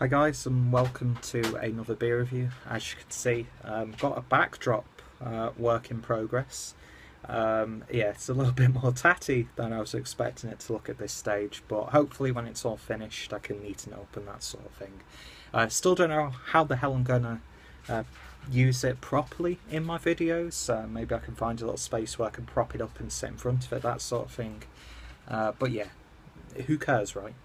Hi guys, and welcome to another beer review. As you can see, got a backdrop work in progress. Yeah, it's a little bit more tatty than I was expecting it to look at this stage, but hopefully when it's all finished I can neaten it up and that sort of thing. I still don't know how the hell I'm gonna use it properly in my videos. Maybe I can find a little space where I can prop it up and sit in front of it, that sort of thing. But yeah, who cares, right?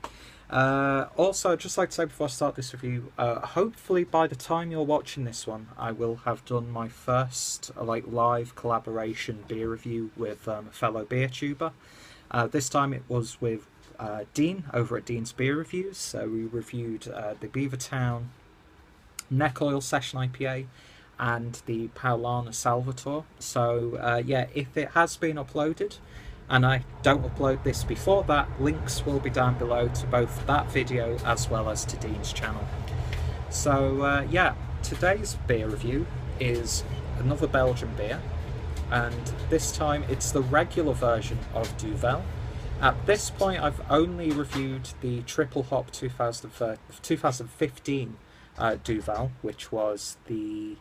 Also, I'd just like to say before I start this review, hopefully by the time you're watching this one, I will have done my first live collaboration beer review with a fellow beer tuber. This time it was with Dean over at Dean's Beer Reviews. So we reviewed the Beavertown Neck Oil Session IPA and the Paulana Salvatore. So yeah, if it has been uploaded, and I don't upload this before that, links will be down below to both that video as well as to Dean's channel. So yeah, today's beer review is another Belgian beer, and this time it's the regular version of Duvel. At this point I've only reviewed the triple hop 2015 Duvel, which was the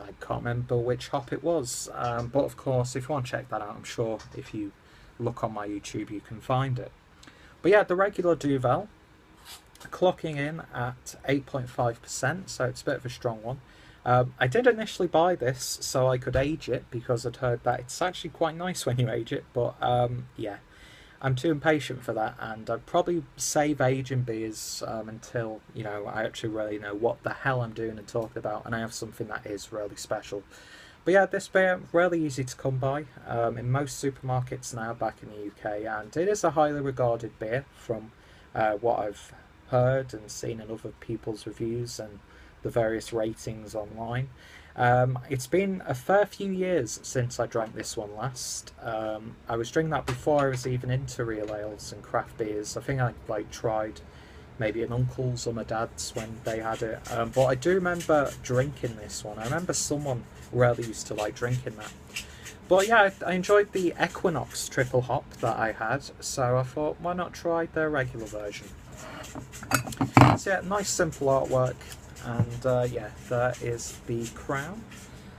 I can't remember which hop it was, but of course if you want to check that out, I'm sure if you look on my YouTube you can find it. But yeah, the regular Duvel, clocking in at 8.5%, so it's a bit of a strong one. I did initially buy this so I could age it, because I'd heard that it's actually quite nice when you age it, but yeah, I'm too impatient for that, and I'd probably save aging beers until, you know, I actually really know what the hell I'm doing and talking about, and I have something that is really special. But yeah, this beer, really easy to come by in most supermarkets now back in the UK, and it is a highly regarded beer from what I've heard and seen in other people's reviews and the various ratings online. It's been a fair few years since I drank this one last. I was drinking that before I was even into real ales and craft beers. I think I tried maybe an uncle's or my dad's when they had it. But I do remember drinking this one. I remember someone really used to like drinking that. But yeah, I enjoyed the Equinox triple hop that I had, so I thought, why not try their regular version? So yeah, nice simple artwork. And yeah, there is the crown.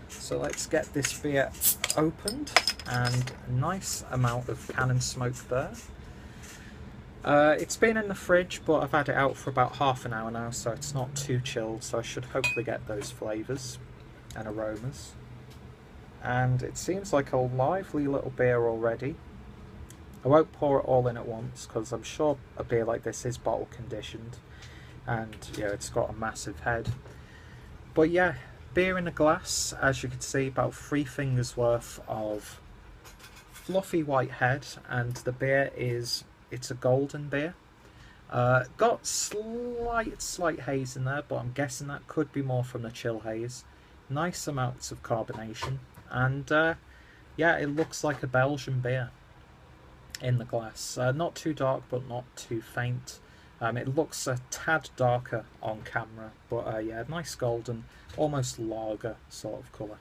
So let's get this beer opened, and a nice amount of cannon smoke there. It's been in the fridge, but I've had it out for about half an hour now, so it's not too chilled, so I should hopefully get those flavours and aromas. And it seems like a lively little beer already. I won't pour it all in at once, because I'm sure a beer like this is bottle conditioned. And yeah, it's got a massive head. But yeah, beer in a glass, as you can see, about 3 fingers worth of fluffy white head, and the beer it's a golden beer. Got slight haze in there, but I'm guessing that could be more from the chill haze. Nice amounts of carbonation, and yeah, it looks like a Belgian beer in the glass. Not too dark, but not too faint. It looks a tad darker on camera, but yeah, nice golden, almost lager sort of colour.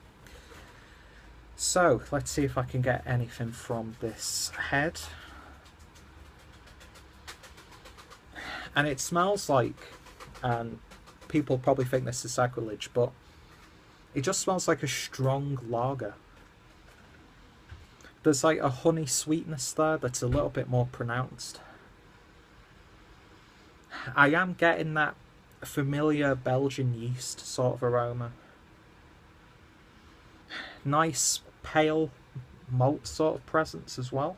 So, let's see if I can get anything from this head. And it smells like, and people probably think this is sacrilege, but it just smells like a strong lager. There's like a honey sweetness there that's a little bit more pronounced. I am getting that familiar Belgian yeast sort of aroma. Nice pale malt sort of presence as well.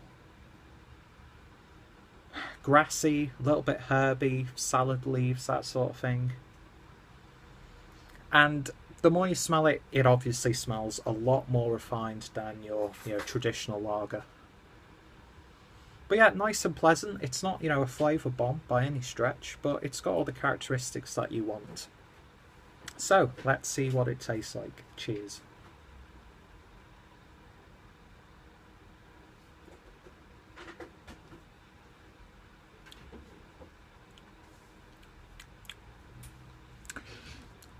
Grassy, a little bit herby, salad leaves, that sort of thing. And the more you smell it, it obviously smells a lot more refined than your traditional lager. But yeah, nice and pleasant. It's not, a flavour bomb by any stretch, but it's got all the characteristics that you want. So, let's see what it tastes like. Cheers.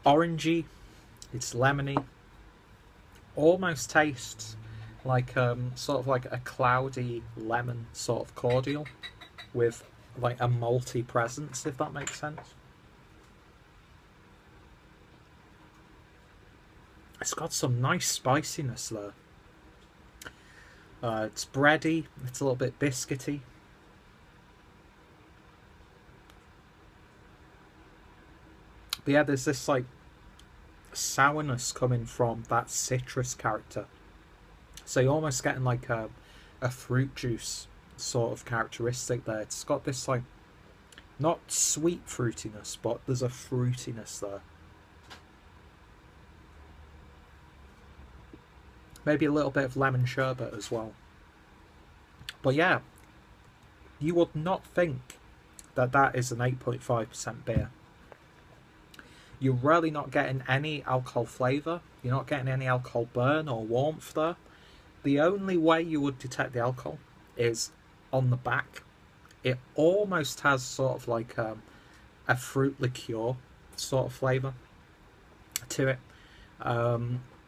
Orangey, it's lemony, almost tastes like sort of like a cloudy lemon sort of cordial with like a malty presence, if that makes sense. It's got some nice spiciness there. It's bready, it's a little bit biscuity. But yeah, there's this like sourness coming from that citrus character. So you're almost getting like a fruit juice sort of characteristic there. It's got this like, not sweet fruitiness, but there's a fruitiness there. Maybe a little bit of lemon sherbet as well. But yeah, you would not think that that is an 8.5% beer. You're really not getting any alcohol flavour. You're not getting any alcohol burn or warmth there. The only way you would detect the alcohol is on the back. It almost has sort of like a fruit liqueur sort of flavour to it.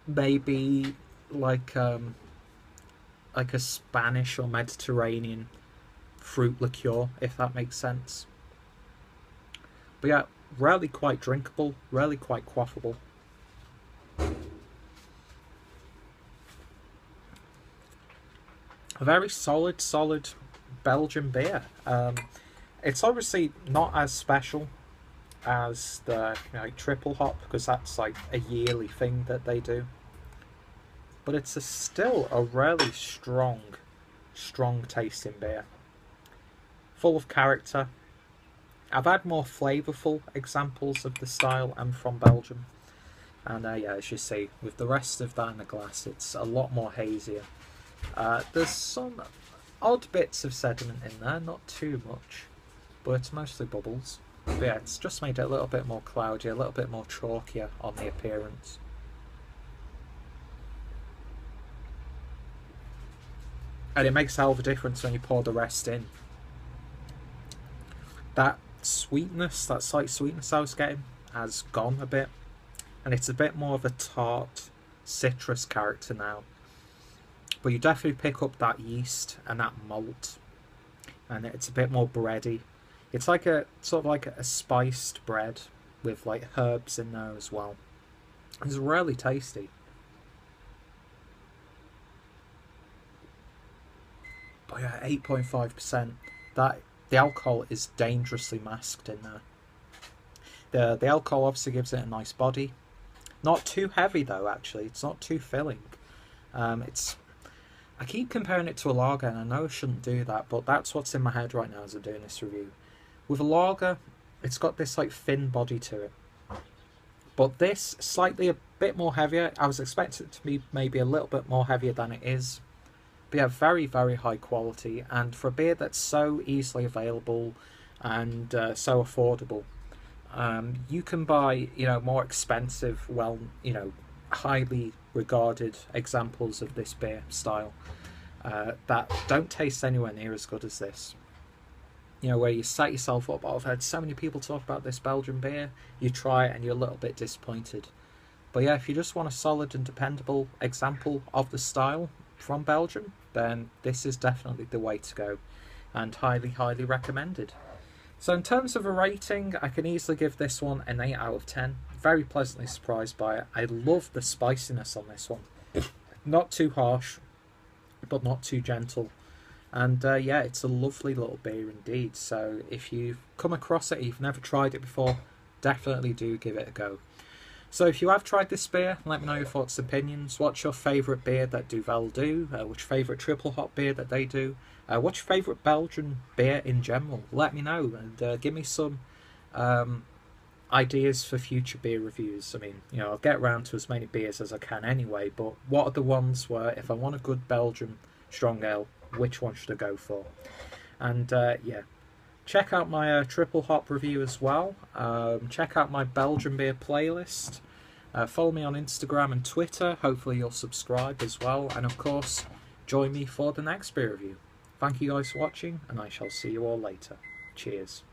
Maybe like a Spanish or Mediterranean fruit liqueur, if that makes sense. But yeah, really quite drinkable, really quite quaffable. A very solid Belgian beer. It's obviously not as special as the triple hop, because that's like a yearly thing that they do. But it's still a really strong tasting beer. Full of character. I've had more flavourful examples of the style and from Belgium. And yeah, as you see, with the rest of that in the glass, it's a lot more hazier. There's some odd bits of sediment in there, not too much, but it's mostly bubbles. But yeah, it's just made it a little bit more cloudy, a little bit more chalkier on the appearance. And it makes a hell of a difference when you pour the rest in. That sweetness, that slight sweetness I was getting, has gone a bit. And it's a bit more of a tart, citrus character now. But you definitely pick up that yeast and that malt. And it's a bit more bready. It's like a sort of like a spiced bread with like herbs in there as well. It's really tasty. But yeah, 8.5%. That the alcohol is dangerously masked in there. The alcohol obviously gives it a nice body. Not too heavy though, actually. It's not too filling. I keep comparing it to a lager, and I know I shouldn't do that, but that's what's in my head right now as I'm doing this review. With a lager, it's got this like thin body to it. But this, slightly a bit more heavier. I was expecting it to be maybe a little bit more heavier than it is. But yeah, very high quality, and for a beer that's so easily available and so affordable, you can buy more expensive, well, highly regarded examples of this beer style that don't taste anywhere near as good as this. Where you set yourself up, oh, I've heard so many people talk about this Belgian beer, you try it and you're a little bit disappointed. But yeah, if you just want a solid and dependable example of the style from Belgium, then this is definitely the way to go, and highly recommended. So in terms of a rating, I can easily give this one an 8 out of 10. Very pleasantly surprised by it. I love the spiciness on this one. Not too harsh, but not too gentle. And yeah, it's a lovely little beer indeed. So if you've come across it, you've never tried it before, definitely do give it a go. So if you have tried this beer, let me know your thoughts and opinions. What's your favourite beer that Duvel do? Which favourite triple hop beer that they do? What's your favourite Belgian beer in general? Let me know, and give me some ideas for future beer reviews. I mean, I'll get around to as many beers as I can anyway, but what are the ones where, if I want a good Belgian strong ale, which one should I go for? And yeah, check out my triple hop review as well. Check out my Belgian beer playlist. Follow me on Instagram and Twitter. Hopefully you'll subscribe as well. And of course, join me for the next beer review. Thank you guys for watching, and I shall see you all later. Cheers.